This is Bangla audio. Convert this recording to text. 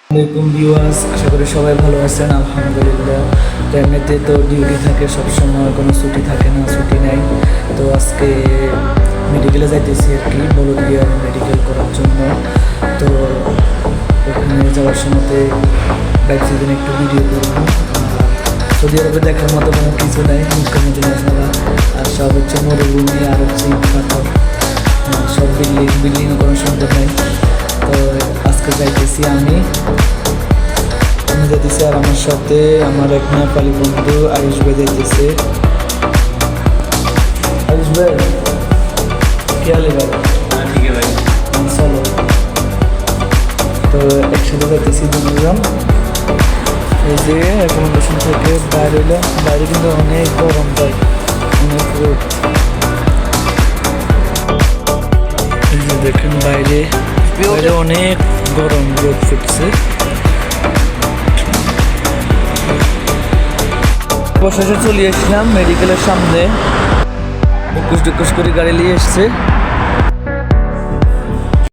আসসালামাইকুম ভিউয়ার্স, আশা করি সবাই ভালো আছেন। আলহামদুলিল্লাহ। তো এমনিতে তো ডিউটি থাকে, সবসময় কোনো ছুটি থাকে না, ছুটি নেই। তো আজকে মেডিকেলে যাইতেছি আর কি, বলদিয়ার মেডিকেল করার জন্য। তো ওখানে যাওয়ার সময়তে ভাবছি দিন একটু ভিডিও করবো। সৌদি আরবে দেখার মতো কোনো কিছু নেই, মুখ্যমন্ত্রী ন্যাশনাল আর সব হচ্ছে মরুভূমি আর হচ্ছে ইট পাথর, সব বিল্ডিংও কোনো সুন্দর নেই। তো আজকে যাইতেছি আমি যাইতেছি আর আমার সাথে আমার এক নেপালি বন্ধু আয়ুষ ভাই যাইতেছে। আয়ুষ ভাই কি হালে ভাই? ঠিক আছে ভাই। চলো, তো একসাথে যাইতেছি দুজন। এই যে অ্যাকোমোডেশন থেকে বাইরে হইলাম, বাইরে কিন্তু অনেক গরম ভাই, অনেক রোদ। এই যে দেখেন বাইরে বাইরে অনেক গরম, রোদ ফুটছে। বসে চলে এসেছিলাম মেডিকেলের সামনে, একুশ করে গাড়ি নিয়ে এসছে।